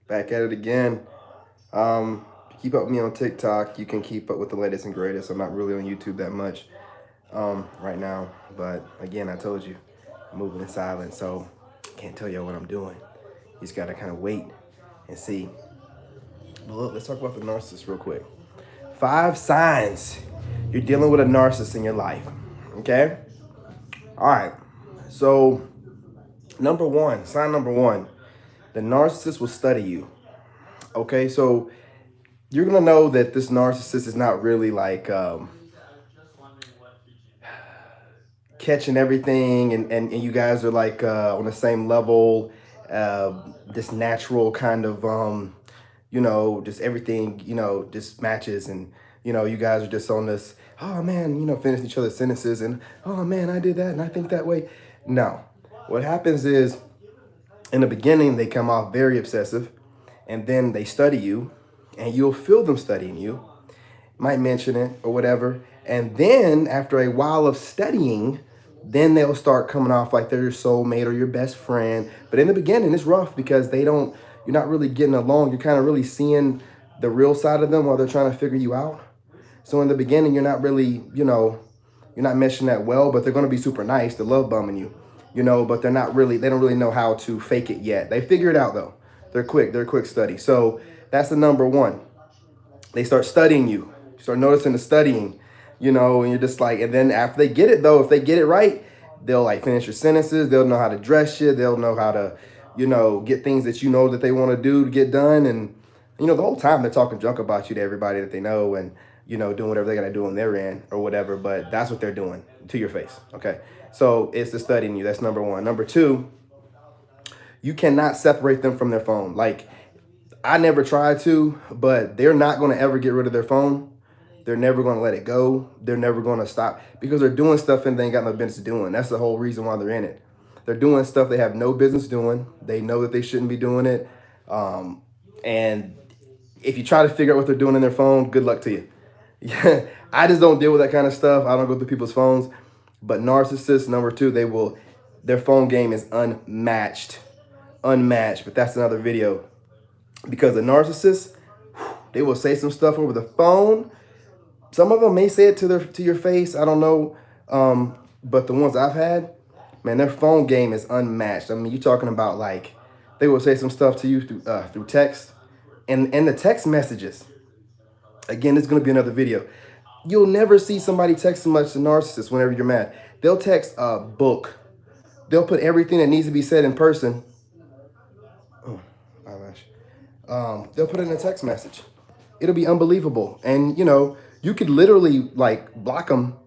Back at it again. Keep up with me on TikTok. You can keep up with the latest and greatest. I'm not really on YouTube that much right now. But again, I told you, I'm moving in silence. So I can't tell you what I'm doing. You just got to kind of wait and see. But look, let's talk about the narcissist real quick. 5 signs you're dealing with a narcissist in your life. Okay? All right. So, sign number one, the narcissist will study you. Okay? So, you're going to know that this narcissist is not really like catching everything and you guys are like on the same level, this natural kind of, just everything, just matches and, you guys are just on this, oh man, finishing each other's sentences and, oh man, I did that and I think that way. No. What happens is in the beginning, they come off very obsessive and then they study you and you'll feel them studying you, might mention it or whatever. And then after a while of studying, then they'll start coming off like they're your soulmate or your best friend. But in the beginning, it's rough because you're not really getting along. You're kind of really seeing the real side of them while they're trying to figure you out. So in the beginning, you're not really, you're not meshing that well, but they're going to be super nice. They're love bombing you, but they don't really know how to fake it yet. They figure it out though. They're quick study. So that's the number one. They start studying you. You start noticing the studying, and you're just like, and then after they get it though, if they get it right, they'll like finish your sentences. They'll know how to dress you. They'll know how to, get things that that they want to do to get done. And, the whole time they're talking junk about you to everybody that they know and, doing whatever they got to do on their end or whatever. But that's what they're doing to your face. Okay. So it's the studying you. That's number one. Number two, you cannot separate them from their phone. Like, I never tried to, but they're not going to ever get rid of their phone. They're never going to let it go. They're never going to stop because they're doing stuff and they ain't got no business doing. That's the whole reason why they're in it. They're doing stuff they have no business doing. They know that they shouldn't be doing it. And if you try to figure out what they're doing in their phone, good luck to you. Yeah, I just don't deal with that kind of stuff. I don't go through people's phones. But narcissists, number two, their phone game is unmatched. Unmatched. But that's another video. Because the narcissists, they will say some stuff over the phone. Some of them may say it to your face. I don't know. But the ones I've had, man, their phone game is unmatched. I mean, you're talking about like they will say some stuff to you through text and the text messages. Again, it's going to be another video. You'll never see somebody text so much to narcissists whenever you're mad. They'll text a book. They'll put everything that needs to be said in person. Oh, eyelash. They'll put it in a text message. It'll be unbelievable. And, you could literally like block them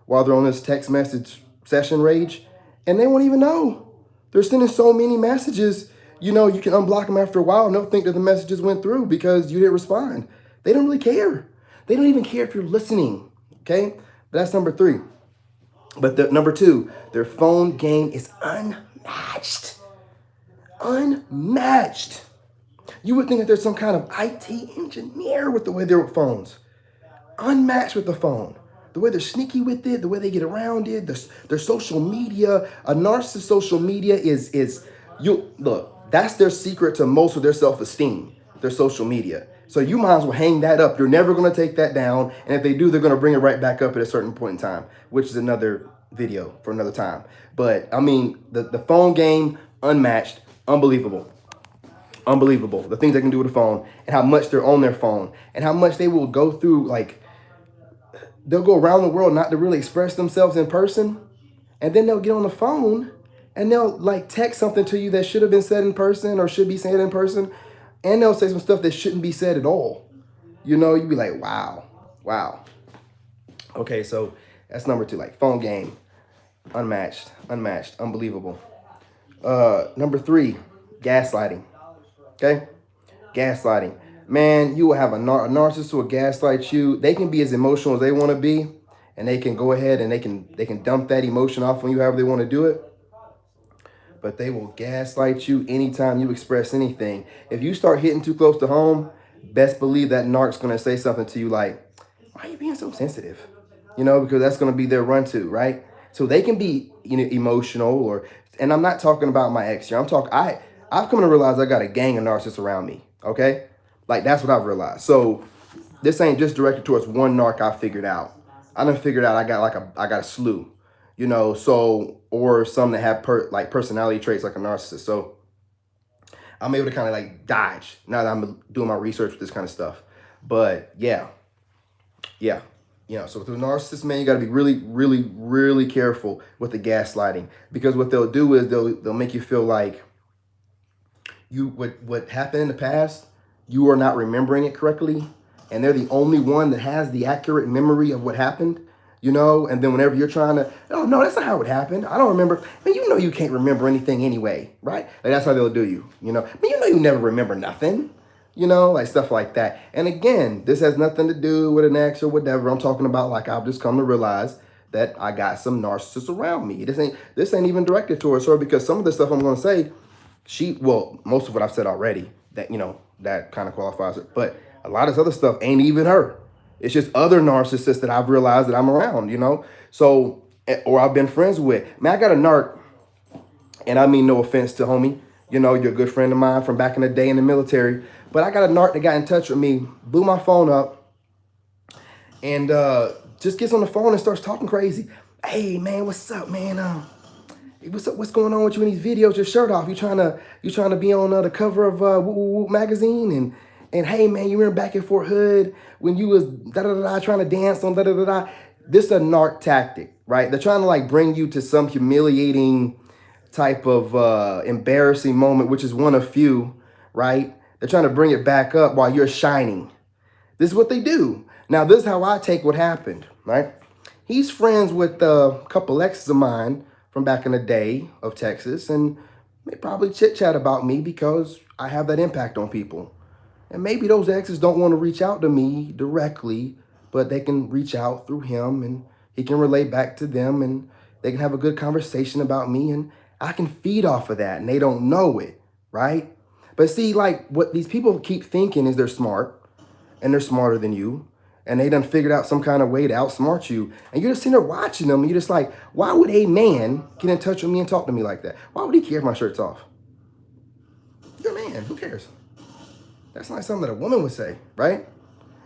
while they're on this text message session rage and they won't even know. They're sending so many messages, you can unblock them after a while and they'll think that the messages went through because you didn't respond. They don't really care. They don't even care if you're listening, okay? But that's number three. But number two, their phone game is unmatched. Unmatched. You would think that there's some kind of IT engineer with the way they're with phones. Unmatched with the phone. The way they're sneaky with it, the way they get around it, their social media. A narcissist social media that's their secret to most of their self-esteem, their social media. So you might as well hang that up. You're never going to take that down. And if they do, they're going to bring it right back up at a certain point in time, which is another video for another time. But I mean, the phone game, unmatched, unbelievable. Unbelievable. The things they can do with the phone and how much they're on their phone and how much they will go through. Like, they'll go around the world not to really express themselves in person. And then they'll get on the phone and they'll like text something to you that should have been said in person or should be said in person. And they'll say some stuff that shouldn't be said at all. You'd be like, wow, wow. Okay, so that's number two, like phone game, unmatched, unbelievable. Number three, gaslighting. Okay, gaslighting. Man, you will have a narcissist who will gaslight you. They can be as emotional as they want to be, and they can go ahead and they can dump that emotion off on you however they want to do it. But they will gaslight you anytime you express anything. If you start hitting too close to home, best believe that narc's going to say something to you like, why are you being so sensitive? Because that's going to be their run to, right? So they can be, emotional and I'm not talking about my ex here. I've come to realize I got a gang of narcissists around me. Okay, like that's what I've realized. So this ain't just directed towards one narc I figured out. I done figured out I got a slew, you know. So or some that have like personality traits like a narcissist. So I'm able to kind of like dodge now that I'm doing my research with this kind of stuff. But yeah, yeah. You know, so with a narcissist, man, you got to be really, really, really careful with the gaslighting, because what they'll do is they'll make you feel like what happened in the past, you are not remembering it correctly, and they're the only one that has the accurate memory of what happened, you know. And then whenever you're trying to, oh no, that's not how it happened, I don't remember. Man, you know you can't remember anything anyway, right? Like that's how they'll do you, you know. Man, you know you never remember nothing, you know, like stuff like that. And again, this has nothing to do with an ex or whatever. I'm talking about like I've just come to realize that I got some narcissists around me. This ain't even directed towards her, because some of the stuff I'm going to say, well, most of what I've said already, that, you know, that kind of qualifies it. But a lot of this other stuff ain't even her. It's just other narcissists that I've realized that I'm around, you know. So, or I've been friends with. Man, I got a narc, and I mean no offense to homie. You know, you're a good friend of mine from back in the day in the military. But I got a narc that got in touch with me, blew my phone up, and just gets on the phone and starts talking crazy. Hey man, what's up, man? What's up? What's going on with you in these videos? Your shirt off. You trying to be on the cover of Woo Woo Woo magazine? And hey man, you remember back in Fort Hood when you was da da da da trying to dance on da da da da? This is a narc tactic, right? They're trying to like bring you to some humiliating type of embarrassing moment, which is one of few, right? They're trying to bring it back up while you're shining. This is what they do. Now, this is how I take what happened, right? He's friends with a couple exes of mine from back in the day of Texas, and they probably chit chat about me because I have that impact on people. And maybe those exes don't want to reach out to me directly, but they can reach out through him, and he can relate back to them, and they can have a good conversation about me, and I can feed off of that, and they don't know it, right? But see, like what these people keep thinking is they're smart, and they're smarter than you, and they done figured out some kind of way to outsmart you, and you're just sitting there watching them, and you're just like, why would a man get in touch with me and talk to me like that? Why would he care if my shirt's off? You're a man, who cares? That's not something that a woman would say, right?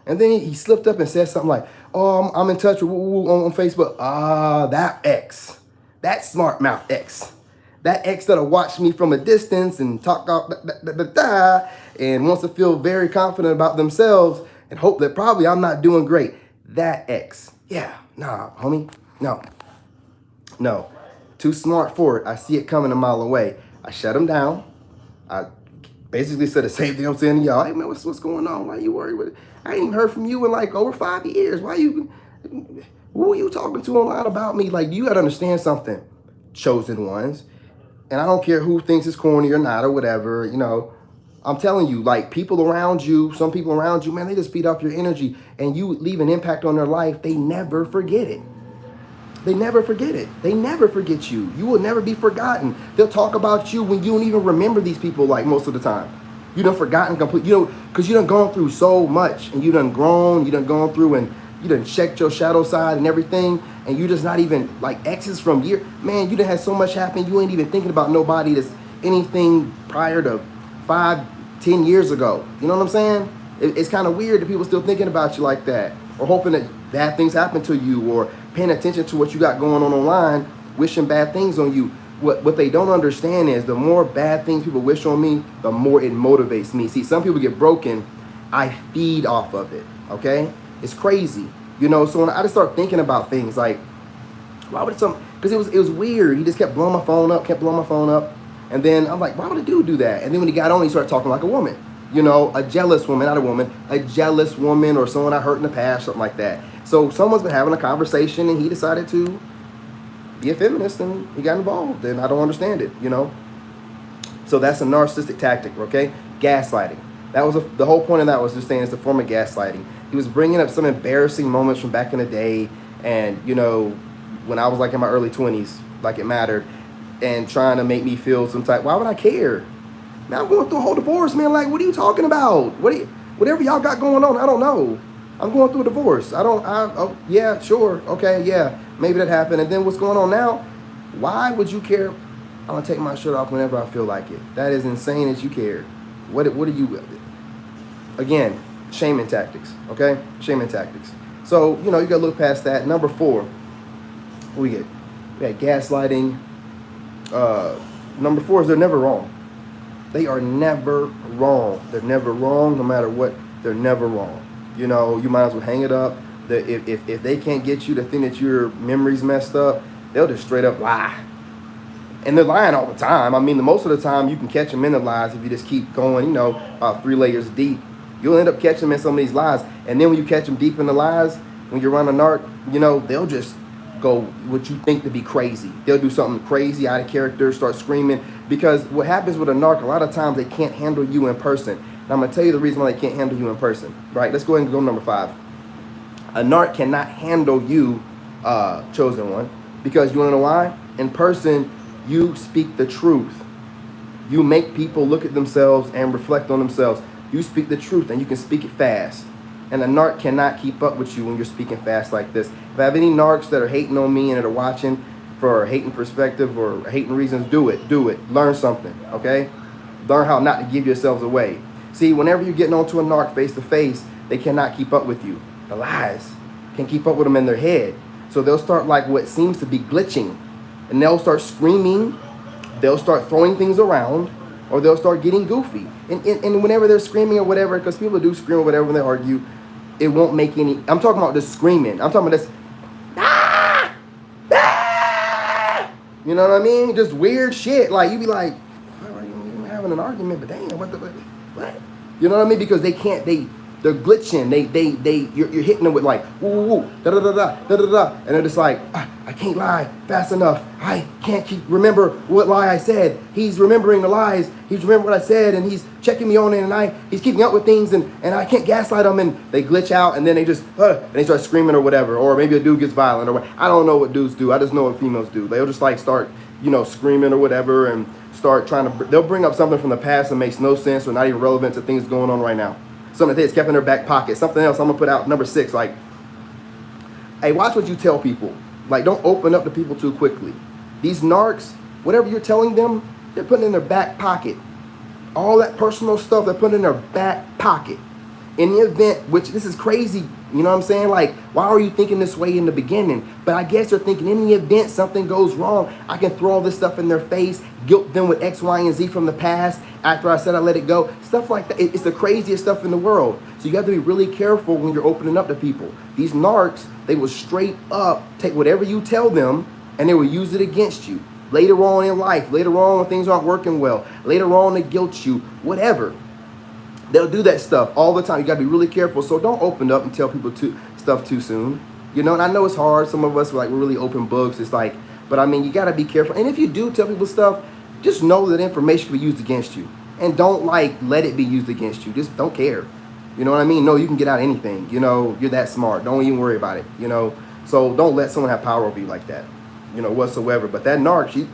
And then he slipped up and said something like, oh, I'm in touch with on Facebook. That ex, that smart mouth ex, that ex that'll watch me from a distance and talk out and wants to feel very confident about themselves and hope that probably I'm not doing great. That ex. Yeah, nah, homie, no. Too smart for it. I see it coming a mile away. I shut him down. I basically said the same thing I'm saying to y'all. Hey man, what's going on? Why are you worried with it? I ain't even heard from you in like over 5 years. Who are you talking to online about me? Like, you gotta understand something, chosen ones. And I don't care who thinks it's corny or not or whatever, you know. I'm telling you, like, people around you, some people around you, man, they just feed off your energy, and you leave an impact on their life. They never forget it. They never forget it. They never forget you. You will never be forgotten. They'll talk about you when you don't even remember these people, like, most of the time. You done forgotten completely. You know, because you done gone through so much, and you done grown, you done gone through, and you done checked your shadow side and everything, and you just not even, like, exes from year. Man, you done had so much happen, you ain't even thinking about nobody that's anything prior to 5-10 years ago. You know what I'm saying? It's kind of weird that people still thinking about you like that, or hoping that bad things happen to you, or paying attention to what you got going on online, wishing bad things on you. What they don't understand is the more bad things people wish on me, the more it motivates me. See, some people get broken, I feed off of it, okay? It's crazy, you know. So when I just start thinking about things like, why would because it was weird. He just kept blowing my phone up, and then I'm like, why would a dude do that? And then when he got on, he started talking like a woman, you know, a jealous woman, not a woman, a jealous woman, or someone I hurt in the past, something like that. So someone's been having a conversation, and he decided to be a feminist, and he got involved, and I don't understand it, you know. So that's a narcissistic tactic, okay? Gaslighting. That was the whole point of that was just saying it's a form of gaslighting. He was bringing up some embarrassing moments from back in the day, and, you know, when I was like in my early 20s, like it mattered, and trying to make me feel some type. Why would I care? Man, I'm going through a whole divorce, man. Like, what are you talking about? Whatever y'all got going on, I don't know. I'm going through a divorce. Oh, yeah, sure. Okay, yeah, maybe that happened. And then what's going on now? Why would you care? I'm going to take my shirt off whenever I feel like it. That is insane that you care. What are you, Again, shaming tactics, okay? Shaming tactics. So, you got to look past that. Number 4, what we get? We got gaslighting. Uh, Number 4 is they're never wrong. They are never wrong. They're never wrong no matter what. They're never wrong. You might as well hang it up. If they can't get you to think that your memory's messed up, they'll just straight up lie. And they're lying all the time. I mean, most of the time you can catch them in the lies if you just keep going, 3 layers deep. You'll end up catching them in some of these lies. And then when you catch them deep in the lies, when you're around a narc, they'll just go what you think to be crazy. They'll do something crazy, out of character, start screaming. Because what happens with a narc, a lot of times they can't handle you in person. And I'm going to tell you the reason why they can't handle you in person. Right? Let's go ahead and go to number 5. A narc cannot handle you, chosen one. Because you want to know why? In person, you speak the truth. You make people look at themselves and reflect on themselves. You speak the truth and you can speak it fast. And a narc cannot keep up with you when you're speaking fast like this. If I have any narcs that are hating on me and that are watching for a hating perspective or hating reasons, do it. Learn something, okay? Learn how not to give yourselves away. See, whenever you're getting onto a narc face to face, they cannot keep up with you. The lies can keep up with them in their head. So they'll start like what seems to be glitching. And they'll start screaming. They'll start throwing things around. Or they'll start getting goofy. And whenever they're screaming or whatever, because people do scream or whatever when they argue, it won't make any... I'm talking about this screaming. I'm talking about this... Ah! Ah! You know what I mean? Just weird shit. Like, you be like, oh, you're having an argument, but damn, what? You know what I mean? Because they can't... They're glitching. You're hitting them with like, woo, woo, da da da da da da da, and they're just like, I can't lie fast enough. I can't remember what lie I said. He's remembering the lies. He's remembering what I said, and he's checking me on it, and he's keeping up with things, and I can't gaslight them, and they glitch out, and then they just, and they start screaming or whatever, or maybe a dude gets violent, or I don't know what dudes do. I just know what females do. They'll just like start, screaming or whatever, and start they'll bring up something from the past that makes no sense or not even relevant to things going on right now. Something that's kept in their back pocket. Something else I'm going to put out, number 6. Like, hey, watch what you tell people. Like, don't open up to people too quickly. These narcs, whatever you're telling them, they're putting in their back pocket. All that personal stuff, they're putting in their back pocket. In the event, which this is crazy, you know what I'm saying? Like, why are you thinking this way in the beginning? But I guess they're thinking in the event something goes wrong, I can throw all this stuff in their face, guilt them with X, Y, and Z from the past after I said I let it go. Stuff like that. It's the craziest stuff in the world. So you have to be really careful when you're opening up to people. These narcs, they will straight up take whatever you tell them and they will use it against you. Later on in life, later on when things aren't working well, later on to guilt you, whatever. They'll do that stuff all the time. You got to be really careful. So don't open up and tell people stuff too soon. And I know it's hard. Some of us we're really open books. It's like, but I mean, you got to be careful. And if you do tell people stuff, just know that information can be used against you. And don't let it be used against you. Just don't care. You know what I mean? No, you can get out anything. You're that smart. Don't even worry about it. So don't let someone have power over you like that, whatsoever. But that narc,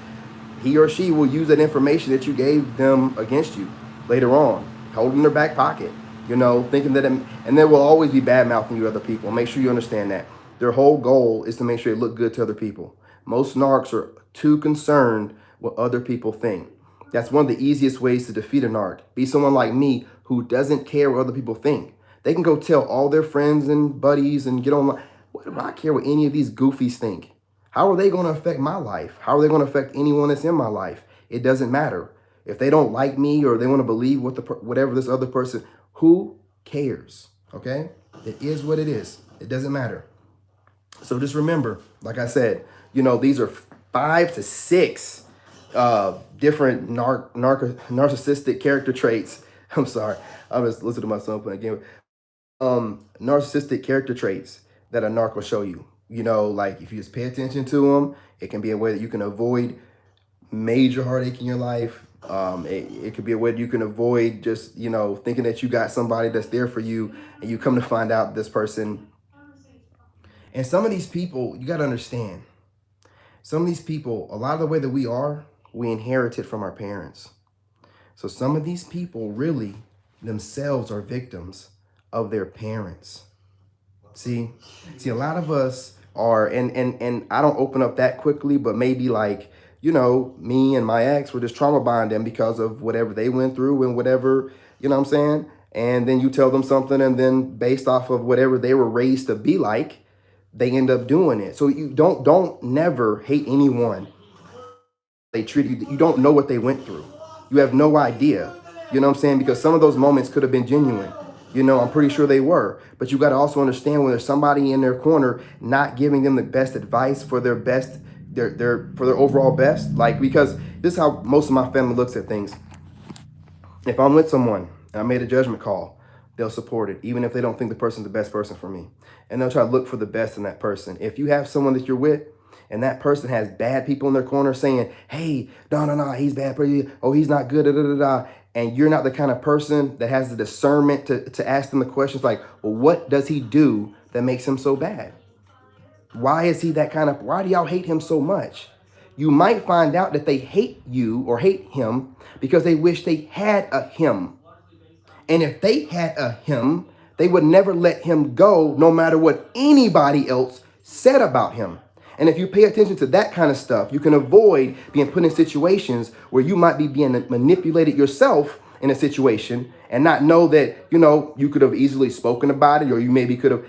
he or she will use that information that you gave them against you later on. Hold in their back pocket, thinking that, and there will always be bad mouthing you to other people. Make sure you understand that. Their whole goal is to make sure they look good to other people. Most narcs are too concerned what other people think. That's one of the easiest ways to defeat a narc. Be someone like me who doesn't care what other people think. They can go tell all their friends and buddies and get online. What do I care what any of these goofies think? How are they going to affect my life? How are they going to affect anyone that's in my life? It doesn't matter. If they don't like me or they want to believe whatever this other person, who cares? Okay? It is what it is. It doesn't matter. So just remember, like I said, these are 5 to 6 different narcissistic character traits. I'm sorry. I was listening to my son playing a game. Narcissistic character traits that a narc will show you. Like if you just pay attention to them, it can be a way that you can avoid major heartache in your life. It could be a way that you can avoid just, thinking that you got somebody that's there for you and you come to find out this person. And some of these people, you got to understand, some of these people, a lot of the way that we inherited from our parents. So some of these people really themselves are victims of their parents. See, a lot of us are, and I don't open up that quickly, but maybe like, me and my ex were just trauma bonding because of whatever they went through and whatever, you know what I'm saying? And then you tell them something, and then based off of whatever they were raised to be like, they end up doing it. So you don't never hate anyone they treated you. You don't know what they went through. You have no idea. You know what I'm saying? Because some of those moments could have been genuine. You know, I'm pretty sure they were. But you got to also understand when there's somebody in their corner not giving them the best advice for their best, their for their overall best. Like, because this is how most of my family looks at things. If I'm with someone and I made a judgment call, they'll support it, even if they don't think the person's the best person for me. And they'll try to look for the best in that person. If you have someone that you're with and that person has bad people in their corner saying, hey, no, he's bad for you. Oh, he's not good, da, da, da, da. And you're not the kind of person that has the discernment to ask them the questions like, well, what does he do that makes him so bad? Why is he that kind of, why do y'all hate him so much? You might find out that they hate you or hate him because they wish they had a him. And if they had a him, they would never let him go no matter what anybody else said about him. And if you pay attention to that kind of stuff, you can avoid being put in situations where you might be being manipulated yourself in a situation and not know that, you know, you could have easily spoken about it, or you maybe could have.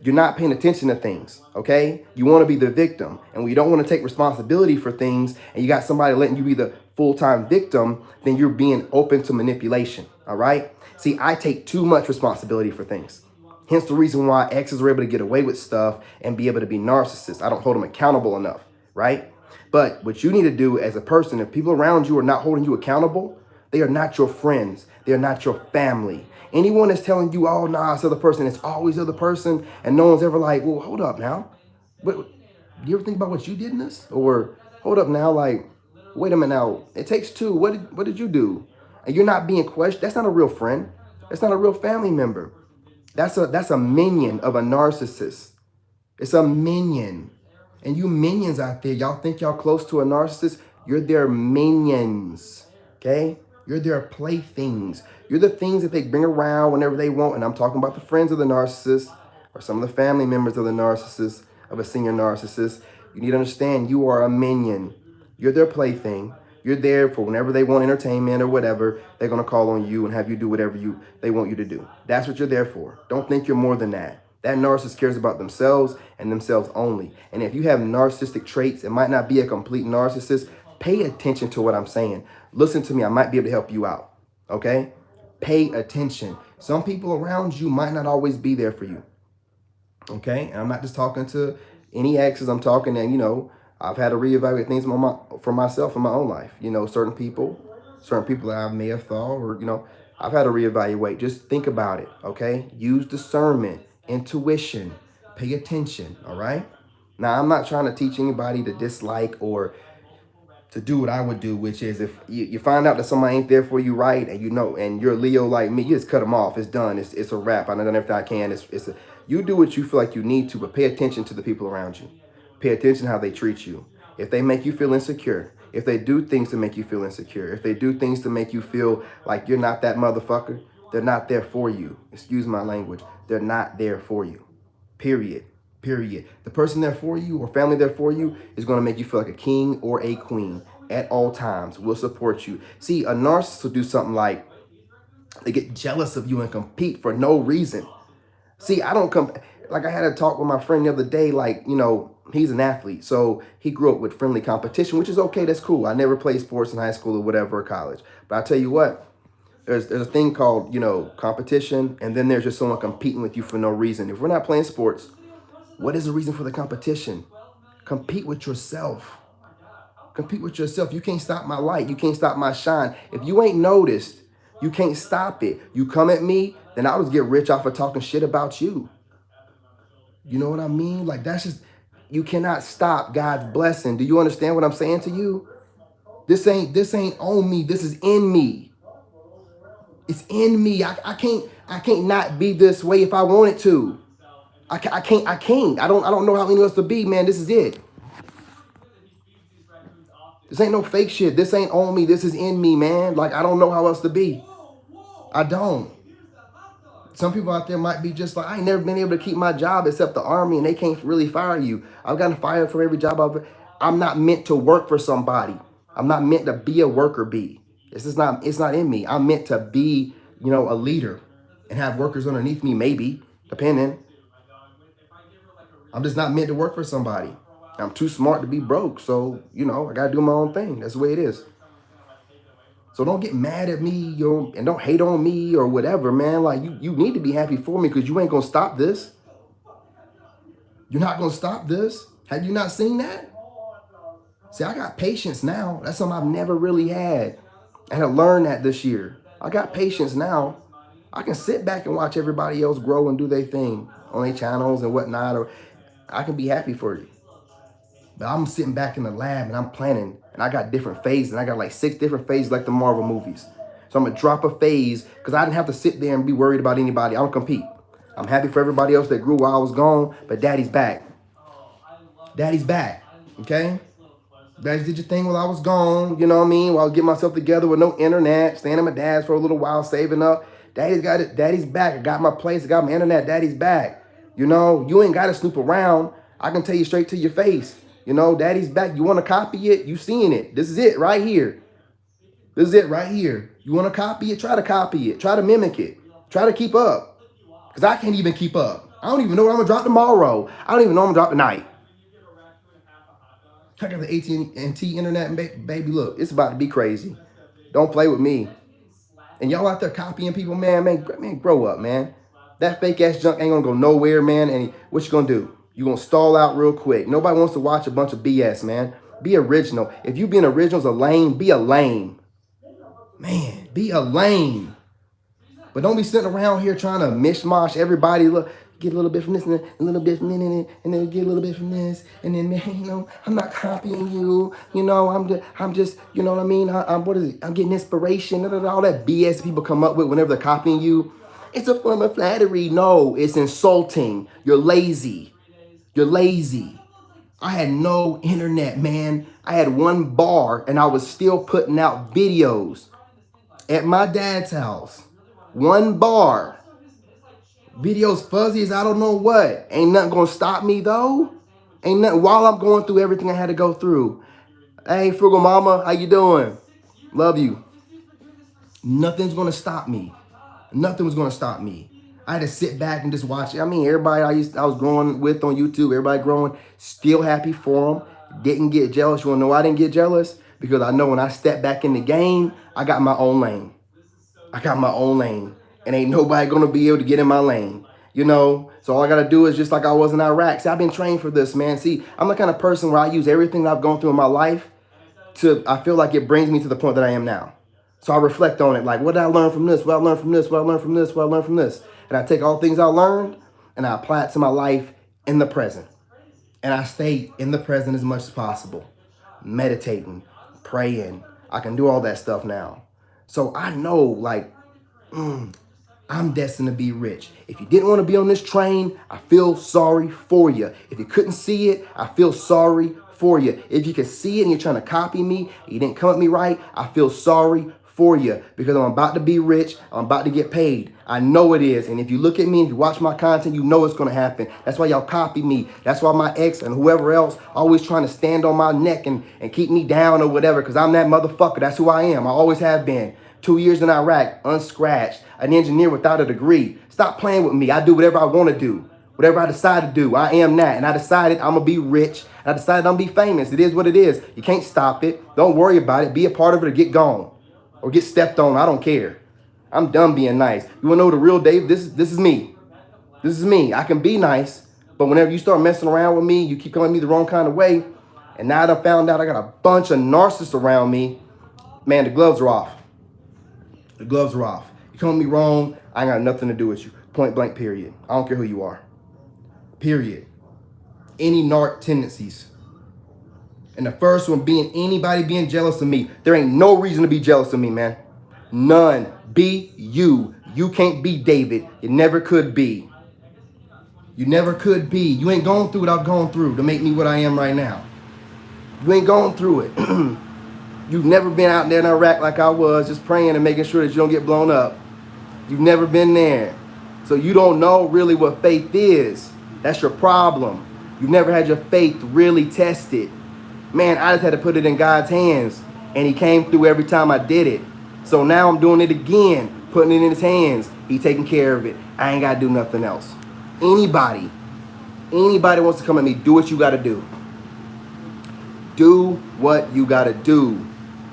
You're not paying attention to things, okay? You want to be the victim. And when you don't want to take responsibility for things and you got somebody letting you be the full-time victim, then you're being open to manipulation, all right? See, I take too much responsibility for things. Hence the reason why exes are able to get away with stuff and be able to be narcissists. I don't hold them accountable enough, right? But what you need to do as a person, if people around you are not holding you accountable, they are not your friends. They are not your family. Anyone that's telling you, oh, nah, it's the other person, it's always the other person, and no one's ever like, well, hold up now. But do you ever think about what you did in this? Or hold up now, like, wait a minute now. It takes two. What did you do? And you're not being questioned. That's not a real friend. That's not a real family member. That's a minion of a narcissist. It's a minion. And you minions out there, y'all think y'all close to a narcissist? You're their minions. Okay? You're their playthings. You're the things that they bring around whenever they want. And I'm talking about the friends of the narcissist or some of the family members of the narcissist, of a senior narcissist. You need to understand you are a minion. You're their plaything. You're there for whenever they want entertainment or whatever, they're going to call on you and have you do whatever they want you to do. That's what you're there for. Don't think you're more than that. That narcissist cares about themselves and themselves only. And if you have narcissistic traits, it might not be a complete narcissist. Pay attention to what I'm saying. Listen to me. I might be able to help you out. Okay? Pay attention. Some people around you might not always be there for you. Okay? And I'm not just talking to any exes. I'm talking and, you know, I've had to reevaluate things for myself in my own life. You know, certain people that I may have thought, or, you know, I've had to reevaluate. Just think about it, okay? Use discernment, intuition, pay attention, all right? Now, I'm not trying to teach anybody to dislike or to do what I would do, which is if you find out that somebody ain't there for you, right, and you know, and you're a Leo like me, you just cut them off. It's done. It's a wrap. I've done everything I can. You do what you feel like you need to, but pay attention to the people around you. Pay attention how they treat you. If they make you feel insecure, if they do things to make you feel insecure, if they do things to make you feel like you're not that motherfucker, they're not there for you. Excuse my language. They're not there for you. Period. Period. The person there for you or family there for you is going to make you feel like a king or a queen at all times. Will support you. See, a narcissist will do something like they get jealous of you and compete for no reason. See, I don't come, like I had a talk with my friend the other day, like, you know, he's an athlete. So he grew up with friendly competition, which is okay. That's cool. I never played sports in high school or whatever, or college. But I tell you what, there's a thing called, you know, competition. And then there's just someone competing with you for no reason. If we're not playing sports, what is the reason for the competition? Compete with yourself. Compete with yourself. You can't stop my light. You can't stop my shine. If you ain't noticed, you can't stop it. You come at me, then I'll just get rich off of talking shit about you. You know what I mean? Like, that's just, you cannot stop God's blessing. Do you understand what I'm saying to you? This ain't on me. This is in me. It's in me. I can't not be this way if I wanted to. I can't. I don't know how anyone else to be, man. This is it. This ain't no fake shit. This ain't on me. This is in me, man. Like, I don't know how else to be. I don't. Some people out there might be just like, I ain't never been able to keep my job except the Army, and they can't really fire you. I've gotten fired from every job I'm not meant to work for somebody. I'm not meant to be a worker bee. It's not in me. I'm meant to be, you know, a leader. and have workers underneath me, maybe, depending. I'm just not meant to work for somebody. I'm too smart to be broke. So, you know, I got to do my own thing. That's the way it is. So don't get mad at me, and don't hate on me or whatever, man. Like, you need to be happy for me because you ain't going to stop this. You're not going to stop this. Have you not seen that? See, I got patience now. That's something I've never really had. I had to learn that this year. I got patience now. I can sit back and watch everybody else grow and do their thing on their channels and whatnot, or I can be happy for you. But I'm sitting back in the lab and I'm planning, and I got different phases, and I got like 6 different phases like the Marvel movies. So I'm gonna drop a phase because I didn't have to sit there and be worried about anybody. I don't compete. I'm happy for everybody else that grew while I was gone, but Daddy's back. Daddy's back, okay? Daddy did your thing while I was gone, you know what I mean? While I was getting myself together with no internet, staying at my dad's for a little while, saving up. Daddy's got it. Daddy's back. I got my place. I got my internet. Daddy's back. You know, you ain't got to snoop around. I can tell you straight to your face. You know, Daddy's back. You want to copy it? You seeing it. This is it right here. This is it right here. You want to copy it? Try to copy it. Try to mimic it. Try to keep up. Because I can't even keep up. I don't even know what I'm going to drop tomorrow. I don't even know what I'm going to drop tonight. I got the AT&T internet, baby. Look, it's about to be crazy. Don't play with me. And y'all out there copying people, man, grow up, man. That fake ass junk ain't gonna go nowhere, man. And what you gonna do? You gonna stall out real quick. Nobody wants to watch a bunch of BS, man. Be original. If you being original's a lame, be a lame. Man, be a lame. But don't be sitting around here trying to mishmash everybody. Look, get a little bit from this and a little bit from this, and then get a little bit from this, and then, man, you know, I'm not copying you. You know, I'm just, you know what I mean? What is it? I'm getting inspiration. All that BS people come up with whenever they're copying you. It's a form of flattery. No, it's insulting. You're lazy. You're lazy. I had no internet, man. I had 1 bar, and I was still putting out videos at my dad's house. 1 bar. Videos fuzzy as I don't know what. Ain't nothing gonna stop me though. Ain't nothing while I'm going through everything I had to go through. Hey, Frugal Mama, how you doing? Love you. Nothing's gonna stop me. Nothing was gonna stop me. I had to sit back and just watch it. I mean, everybody I was growing with on YouTube, everybody growing, still happy for them. Didn't get jealous. You wanna know why I didn't get jealous? Because I know when I step back in the game, I got my own lane. I got my own lane. And ain't nobody gonna be able to get in my lane, you know? So all I gotta do is just like I was in Iraq. See, I've been trained for this, man. See, I'm the kind of person where I use everything I've gone through in my life I feel like it brings me to the point that I am now. So I reflect on it, like, what did I learn from this? What I learned from this? What I learned from this? What I learned from this? And I take all things I learned and I apply it to my life in the present. And I stay in the present as much as possible. Meditating, praying. I can do all that stuff now. So I know, like, I'm destined to be rich. If you didn't want to be on this train, I feel sorry for you. If you couldn't see it, I feel sorry for you. If you can see it and you're trying to copy me, you didn't come at me right, I feel sorry for you because I'm about to be rich. I'm about to get paid. I know it is. And if you look at me, if you watch my content, you know it's going to happen. That's why y'all copy me. That's why my ex and whoever else always trying to stand on my neck and keep me down or whatever, because I'm that motherfucker. That's who I am. I always have been. 2 years in Iraq, unscratched, an engineer without a degree. Stop playing with me. I do whatever I want to do. Whatever I decide to do, I am that. And I decided I'm going to be rich. And I decided I'm going to be famous. It is what it is. You can't stop it. Don't worry about it. Be a part of it or get gone. Or get stepped on. I don't care. I'm done being nice. You want to know the real Dave? This is me. This is me. I can be nice. But whenever you start messing around with me, you keep coming at me the wrong kind of way. And now that I found out I got a bunch of narcissists around me, man, the gloves are off. The gloves are off. You come at me wrong, I ain't got nothing to do with you. Point blank, period. I don't care who you are. Period. Any narc tendencies. And the first one being anybody being jealous of me. There ain't no reason to be jealous of me, man. None. Be you. You can't be David. You never could be. You never could be. You ain't gone through what I've gone through to make me what I am right now. You ain't gone through it. You've never been out there in Iraq like I was, just praying and making sure that you don't get blown up. You've never been there. So you don't know really what faith is. That's your problem. You've never had your faith really tested. Man, I just had to put it in God's hands. And he came through every time I did it. So now I'm doing it again. putting it in his hands. He taking care of it. I ain't got to do nothing else. Anybody wants to come at me, do what you got to do. Do what you got to do.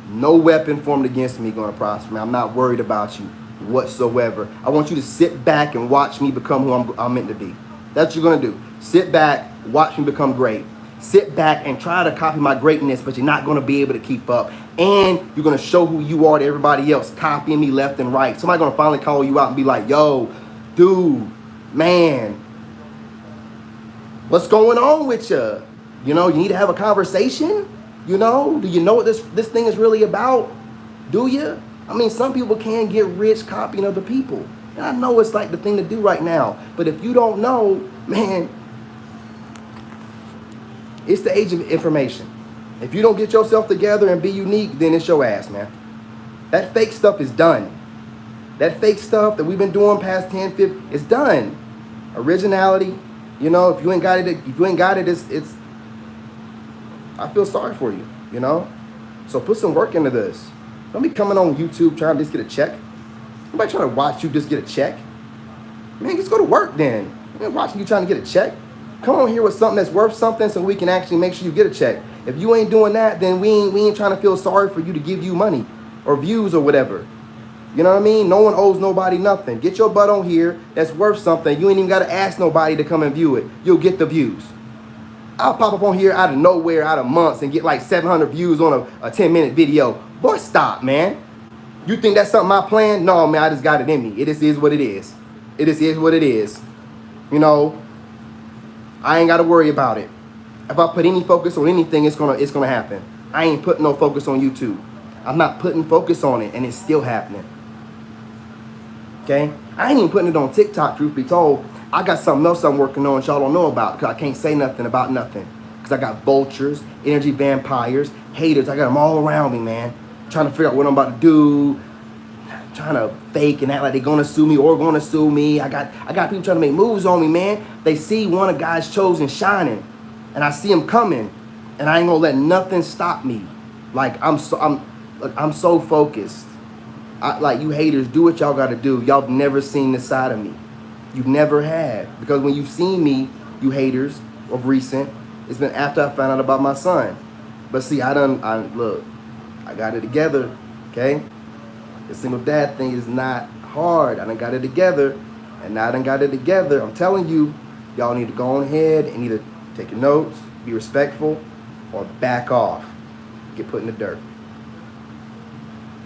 No weapon formed against me going to prosper. I'm not worried about you whatsoever. I want you to sit back and watch me become who I'm meant to be. That's what you're going to do. Sit back, watch me become great. Sit back and try to copy my greatness, but you're not going to be able to keep up. And you're going to show who you are to everybody else, copying me left and right. Somebody's going to finally call you out and be like, yo, dude, man, what's going on with you? You know, you need to have a conversation. You know, do you know what this thing is really about? Do you? I mean, some people can get rich copying other people. And I know it's like the thing to do right now. But if you don't know, man, it's the age of information. If you don't get yourself together and be unique, then it's your ass, man. That fake stuff is done. That fake stuff that we've been doing past 10, 15, it's done. Originality, you know, if you ain't got it, it's I feel sorry for you, you know? So put some work into this. Don't be coming on YouTube trying to just get a check. Nobody trying to watch you just get a check. Man, just go to work then. I'm not watching you trying to get a check. Come on here with something that's worth something so we can actually make sure you get a check. If you ain't doing that, then we ain't trying to feel sorry for you to give you money or views or whatever. You know what I mean? No one owes nobody nothing. Get your butt on here that's worth something. You ain't even got to ask nobody to come and view it. You'll get the views. I'll pop up on here out of nowhere, out of months, and get like 700 views on a 10-minute video. Boy, stop, man. You think that's something I planned? No, man, I just got it in me. It just is what it is. It just is what it is. You know, I ain't got to worry about it. If I put any focus on anything, it's gonna happen. I ain't putting no focus on YouTube. I'm not putting focus on it, and it's still happening. Okay? I ain't even putting it on TikTok, truth be told. I got something else I'm working on y'all don't know about because I can't say nothing about nothing. Because I got vultures, energy vampires, haters. I got them all around me, man. Trying to figure out what I'm about to do. Trying to fake and act like they're going to sue me or going to sue me. I got people trying to make moves on me, man. They see one of God's chosen shining. And I see him coming. And I ain't going to let nothing stop me. Like, I'm so focused. Like, you haters, do what y'all got to do. Y'all have never seen this side of me. You never have. Because when you've seen me, you haters, of recent, it's been after I found out about my son. But see, look, I got it together, okay? The single dad thing is not hard. I done got it together. And now I done got it together. I'm telling you, y'all need to go on ahead and either take your notes, be respectful, or back off. Get put in the dirt.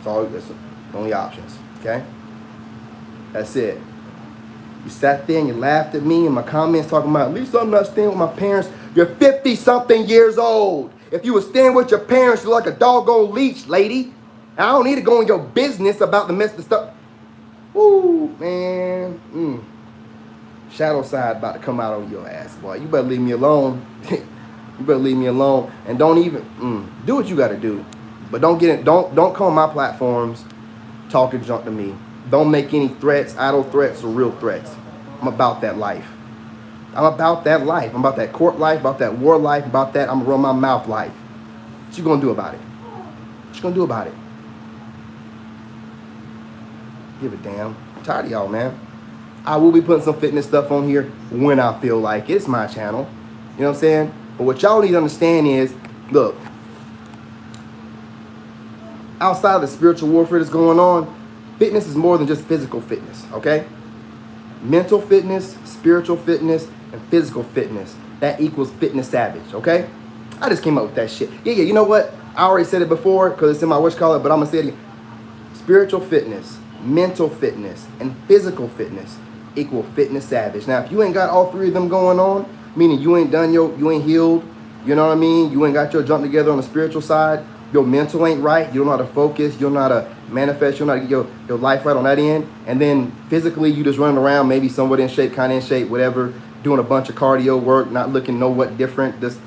That's the only options, okay? That's it. You sat there and you laughed at me in my comments talking about, at least I'm not staying with my parents. You're 50-something years old. If you were staying with your parents, you're like a doggone leech, lady. And I don't need to go in your business about the mess of stuff. Ooh, man. Shadow side about to come out on your ass, boy. You better leave me alone. You better leave me alone. And don't even, do what you got to do. But don't come on my platforms talking junk to me. Don't make any threats, idle threats, or real threats. I'm about that life. I'm about that life. I'm about that court life, about that war life, about that I'm gonna run my mouth life. What you gonna do about it? What you gonna do about it? Give a damn. I'm tired of y'all, man. I will be putting some fitness stuff on here when I feel like it. It's my channel. You know what I'm saying? But what y'all need to understand is, look, outside of the spiritual warfare that's going on, fitness is more than just physical fitness, okay? Mental fitness, spiritual fitness, and physical fitness. That equals fitness savage, okay? I just came up with that shit. Yeah, you know what? I already said it before because it's in my but I'm going to say it again. Spiritual fitness, mental fitness, and physical fitness equal fitness savage. Now, if you ain't got all three of them going on, meaning you ain't healed, you know what I mean? You ain't got your jump together on the spiritual side, your mental ain't right, you don't know how to focus, you don't know how to manifest, you don't know how to get your life right on that end, and then physically you just running around, maybe somewhat in shape, kind of in shape, whatever, doing a bunch of cardio work, not looking no what different, just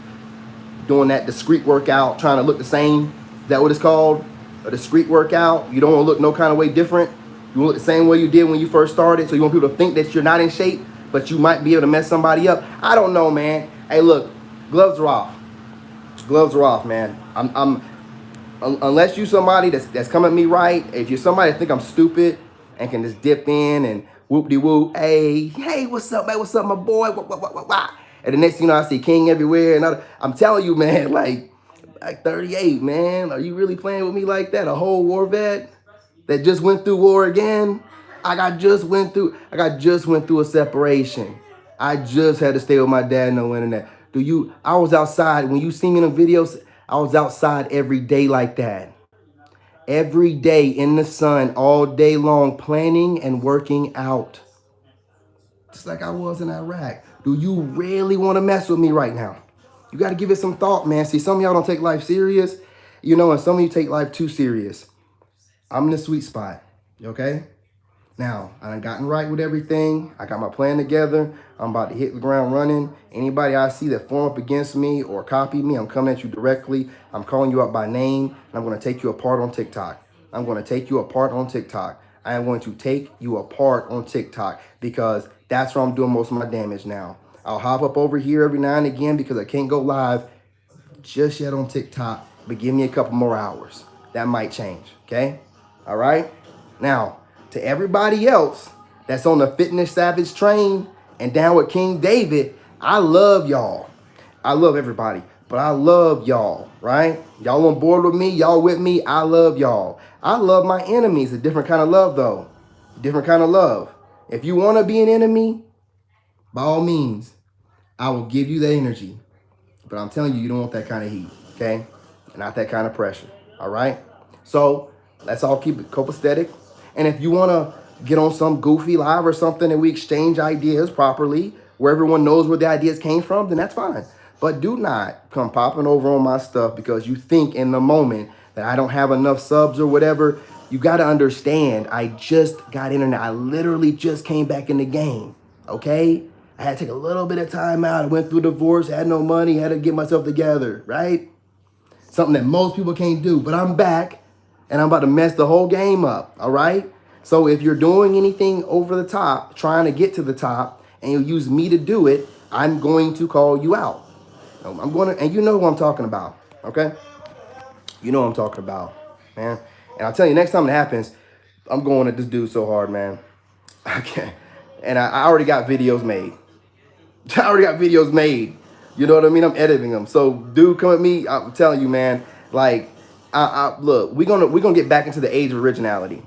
doing that discreet workout, trying to look the same. Is that what it's called? A discreet workout. You don't want to look no kind of way different. You want to look the same way you did when you first started, so you want people to think that you're not in shape, but you might be able to mess somebody up. I don't know, man. Hey, look, gloves are off. Gloves are off, man. Unless you somebody that's coming at me right, if you're somebody that think I'm stupid, and can just dip in and whoop-de-whoop. Hey, what's up, man? What's up, my boy? What? And the next thing you know, I see King everywhere. And I'm telling you, man, like 38, man. Are you really playing with me like that? A whole war vet that just went through war again? I got just went through a separation. I just had to stay with my dad, no internet. I was outside. When you see me in the videos, I was outside every day like that. Every day in the sun, all day long, planning and working out. Just like I was in Iraq. Do you really want to mess with me right now? You got to give it some thought, man. See, some of y'all don't take life serious, and some of you take life too serious. I'm in the sweet spot, okay? Now, I done gotten right with everything. I got my plan together. I'm about to hit the ground running. Anybody I see that form up against me or copy me, I'm coming at you directly. I'm calling you out by name, and I'm going to take you apart on TikTok. I am going to take you apart on TikTok because that's where I'm doing most of my damage now. I'll hop up over here every now and again because I can't go live just yet on TikTok, but give me a couple more hours. That might change, okay? All right? Now, to everybody else that's on the Fitness Savage train and down with King David, I love y'all. I love everybody, but I love y'all, right? Y'all on board with me? Y'all with me? I love y'all. I love my enemies. A different kind of love, though. Different kind of love. If you want to be an enemy, by all means, I will give you that energy. But I'm telling you, you don't want that kind of heat, okay? Not that kind of pressure, all right? So let's all keep it copacetic. And if you want to get on some goofy live or something and we exchange ideas properly, where everyone knows where the ideas came from, then that's fine. But do not come popping over on my stuff because you think in the moment that I don't have enough subs or whatever. You got to understand, I just got internet. I literally just came back in the game, okay? I had to take a little bit of time out. I went through a divorce, had no money, had to get myself together, right? Something that most people can't do. But I'm back, and I'm about to mess the whole game up, all right? So if you're doing anything over the top, trying to get to the top, and you use me to do it, I'm going to call you out. And you know who I'm talking about, okay? You know what I'm talking about, man. And I'll tell you, next time it happens, I'm going at this dude so hard, man. I can't. And I already got videos made. You know what I mean? I'm editing them. So, dude, come at me. I'm telling you, man. Like, look, we're gonna get back into the age of originality.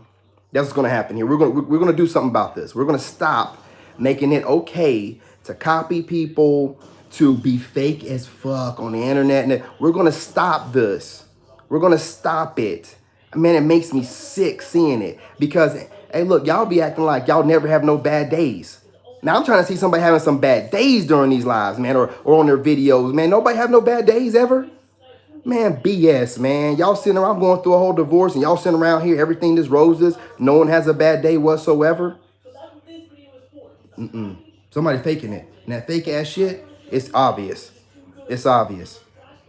That's what's gonna happen here. We're gonna do something about this. We're gonna stop making it okay to copy people, to be fake as fuck on the internet. And we're gonna stop this. We're gonna stop it. Man, it makes me sick seeing it because, hey, look, y'all be acting like y'all never have no bad days. Now I'm trying to see somebody having some bad days during these lives, man, or on their videos, man. Nobody have no bad days ever. Man, BS, man. Y'all sitting around going through a whole divorce and y'all sitting around here, everything is roses. No one has a bad day whatsoever. Somebody faking it. And that fake ass shit, it's obvious. It's obvious.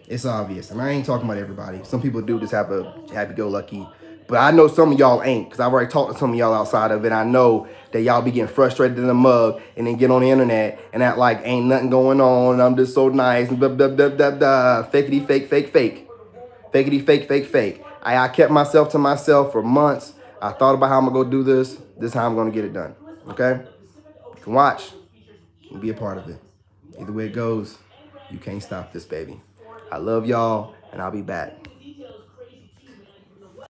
It's obvious. And I ain't talking about everybody. Some people do just have a happy-go-lucky. But I know some of y'all ain't, because I've already talked to some of y'all outside of it. I know that y'all be getting frustrated in the mug and then get on the internet and act like ain't nothing going on and I'm just so nice and blah, blah, blah, blah, blah. Fakety, fake, fake, fake. Fakety, fake, fake, fake. I kept myself to myself for months. I thought about how I'm going to go do this. This is how I'm going to get it done. Okay? You can watch and be a part of it. Either way it goes, you can't stop this, baby. I love y'all, and I'll be back.